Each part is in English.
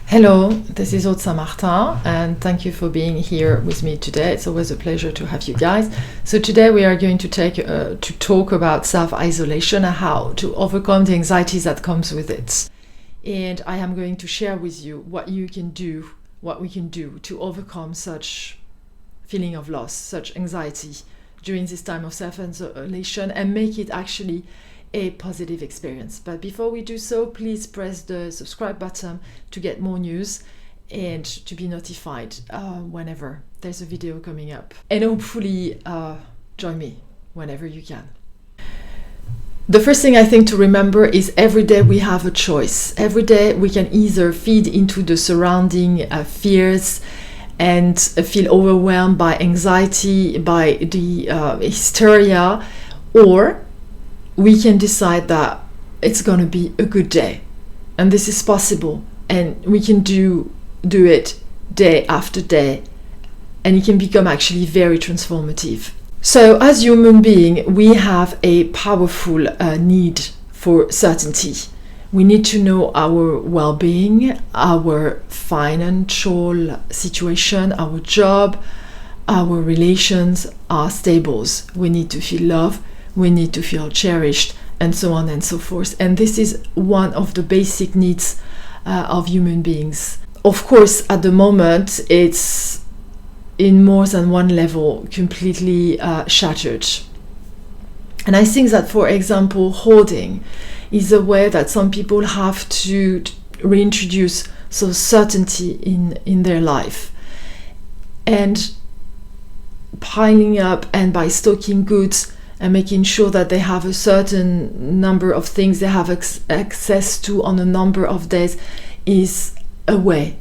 Hello, this is Aude Seynt Martin, and thank you for being here with me today. It's always a pleasure to have you guys. So today we are going to talk about self-isolation and how to overcome the anxieties that comes with it. And I am going to share with you what we can do to overcome such feeling of loss, such anxiety during this time of self-isolation and make it actually a positive experience. But before we do so, please press the subscribe button to get more news and to be notified whenever there's a video coming up. And hopefully join me whenever you can. The first thing I think to remember is every day we have a choice. Every day we can either feed into the surrounding fears and feel overwhelmed by anxiety, by the hysteria, or we can decide that it's going to be a good day, and this is possible, and we can do it day after day, and it can become actually very transformative. So as human beings, we have a powerful need for certainty. We need to know our well-being, our financial situation, our job, our relations are stable. We need to feel love, we need to feel cherished, and so on and so forth. And this is one of the basic needs of human beings. Of course, at the moment, it's in more than one level completely shattered. And I think that, for example, hoarding is a way that some people have to reintroduce some certainty in their life. And piling up and by stocking goods and making sure that they have a certain number of things they have access to on a number of days is a way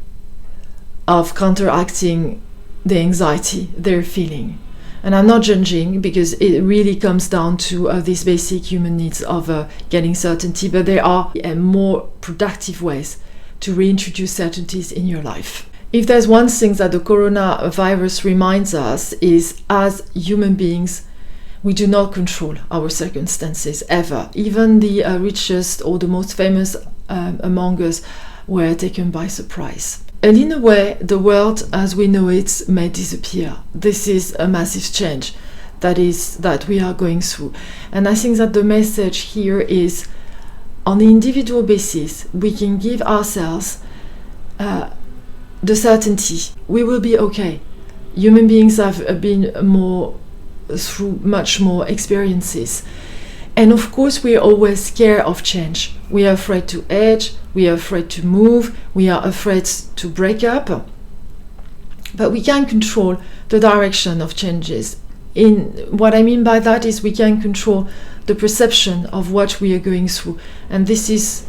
of counteracting the anxiety they're feeling. And I'm not judging, because it really comes down to these basic human needs of getting certainty, but there are more productive ways to reintroduce certainties in your life. If there's one thing that the coronavirus reminds us is, as human beings, we do not control our circumstances ever. Even the richest or the most famous among us were taken by surprise. And in a way, the world as we know it may disappear. This is a massive change that we are going through. And I think that the message here is, on the individual basis, we can give ourselves the certainty we will be okay. Human beings have been through much more experiences, and of course we are always scared of change. We are afraid to age, we are afraid to move, we are afraid to break up, but we can control the direction of changes. In what I mean by that is we can control the perception of what we are going through, and this is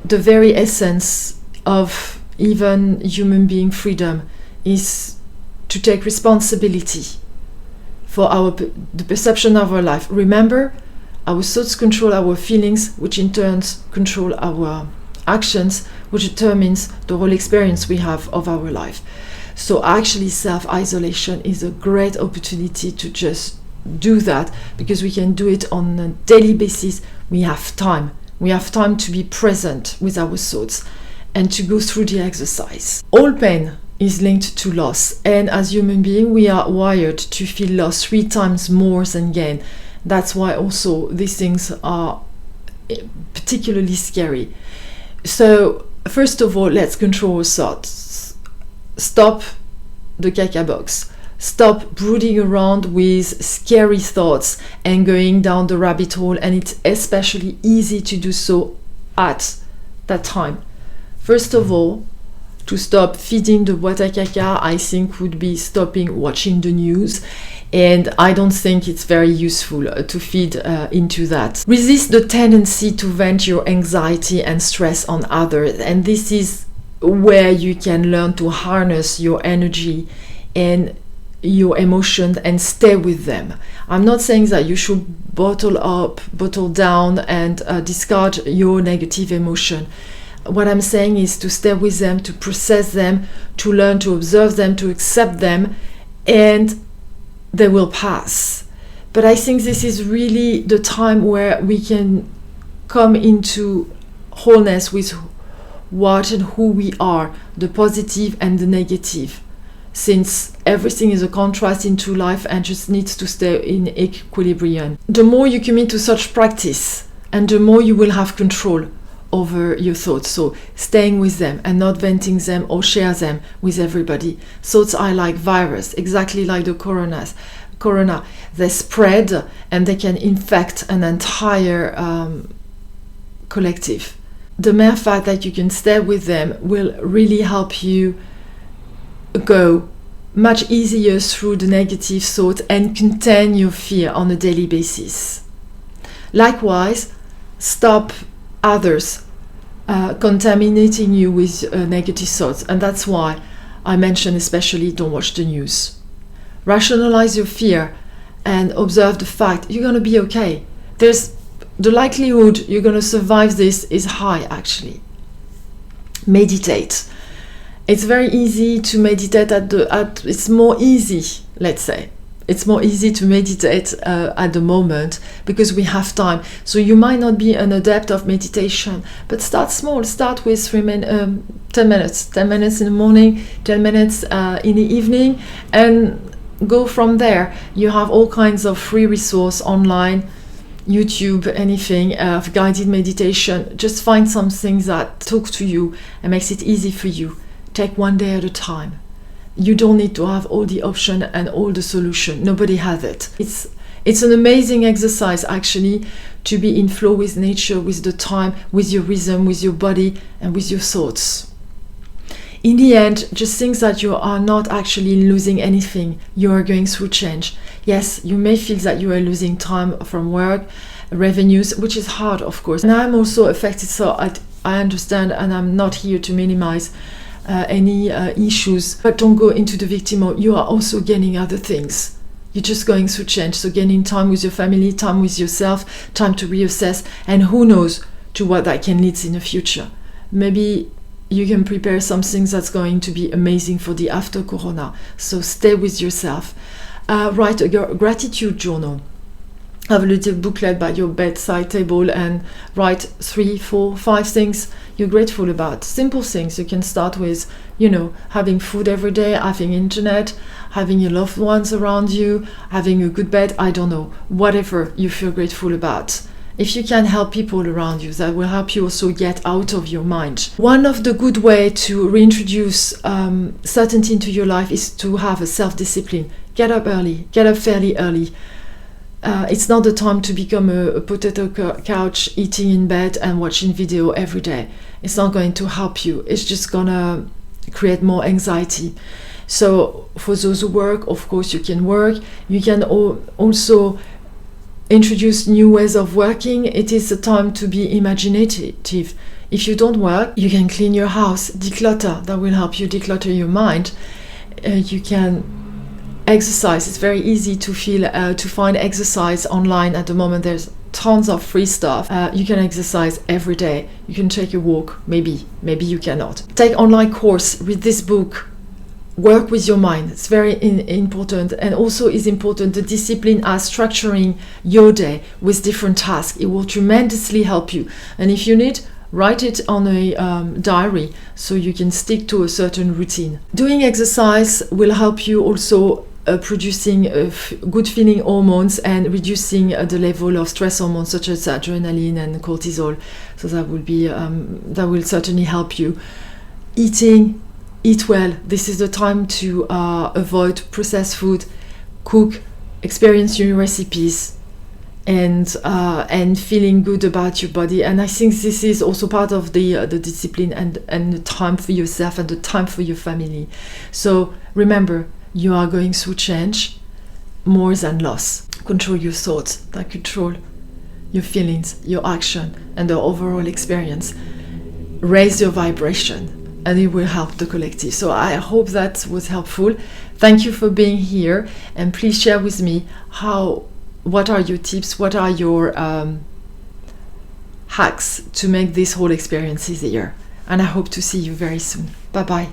the very essence of even human being freedom, is to take responsibility for the perception of our life. Remember, our thoughts control our feelings, which in turn control our actions, which determines the whole experience we have of our life. So actually self-isolation is a great opportunity to just do that, because we can do it on a daily basis. We have time. We have time to be present with our thoughts and to go through the exercise. All pain is linked to loss, and as human beings we are wired to feel loss 3 times more than gain. That's why also these things are particularly scary. So first of all, let's control our thoughts. Stop the caca box. Stop brooding around with scary thoughts and going down the rabbit hole, and it's especially easy to do so at that time. First of all, to stop feeding the water caca, I think would be stopping watching the news, and I don't think it's very useful to feed into that. Resist the tendency to vent your anxiety and stress on others, and this is where you can learn to harness your energy and your emotions and stay with them. I'm not saying that you should bottle down and discard your negative emotion. What I'm saying is to stay with them, to process them, to learn to observe them, to accept them, and they will pass. But I think this is really the time where we can come into wholeness with what and who we are, the positive and the negative, since everything is a contrast into life and just needs to stay in equilibrium. The more you commit to such practice, and the more you will have control over your thoughts. So staying with them and not venting them or share them with everybody. Thoughts are like virus, exactly like the corona. They spread and they can infect an entire collective. The mere fact that you can stay with them will really help you go much easier through the negative thoughts and contain your fear on a daily basis. Likewise, stop others contaminating you with negative thoughts, and that's why I mentioned especially don't watch the news. Rationalize your fear and observe the fact you're going to be okay. There's the likelihood you're going to survive this is high, actually. Meditate. It's very easy to meditate it's more easy, let's say. It's more easy to meditate at the moment because we have time. So you might not be an adept of meditation, but start small. Start with 10 minutes. 10 minutes in the morning, 10 minutes in the evening, and go from there. You have all kinds of free resource online, YouTube, anything, of guided meditation. Just find some things that talk to you and makes it easy for you. Take one day at a time. You don't need to have all the option and all the solution. Nobody has it. It's an amazing exercise, actually, to be in flow with nature, with the time, with your rhythm, with your body, and with your thoughts. In the end, just think that you are not actually losing anything. You are going through change. Yes, you may feel that you are losing time from work, revenues, which is hard, of course. And I'm also affected, so I understand, and I'm not here to minimize any issues, but don't go into the victim mode. You are also gaining other things. You're just going through change, so gaining time with your family, time with yourself, time to reassess, and who knows to what that can lead in the future. Maybe you can prepare some things that's going to be amazing for the after Corona. So stay with yourself. Write a gratitude journal. Have a little booklet by your bedside table and write 3, 4, 5 things you're grateful about. Simple things. You can start with, having food every day, having internet, having your loved ones around you, having a good bed, I don't know, whatever you feel grateful about. If you can help people around you, that will help you also get out of your mind. One of the good way to reintroduce certainty into your life is to have a self-discipline. Get up early, get up fairly early. It's not the time to become a potato couch, eating in bed and watching video every day. It's not going to help you. It's just gonna create more anxiety. So for those who work, of course you can work. You can also introduce new ways of working. It is a time to be imaginative. If you don't work, you can clean your house, declutter. That will help you declutter your mind. You can exercise. It's very easy to find exercise online at the moment. There's tons of free stuff. You can exercise every day. You can take a walk. Maybe you cannot. Take online course. Read this book. Work with your mind. It's very important. And also is important the discipline as structuring your day with different tasks. It will tremendously help you. And if you need, write it on a diary so you can stick to a certain routine. Doing exercise will help you also producing good feeling hormones and reducing the level of stress hormones such as adrenaline and cortisol. So that will certainly help you. Eat well. This is the time to avoid processed food, cook, experience new recipes, and feeling good about your body. And I think this is also part of the discipline and the time for yourself and the time for your family. So remember, you are going through change more than loss. Control your thoughts, that control your feelings, your action, and the overall experience. Raise your vibration, and it will help the collective. So I hope that was helpful. Thank you for being here, and please share with me what are your tips, what are your hacks to make this whole experience easier. And I hope to see you very soon. Bye bye.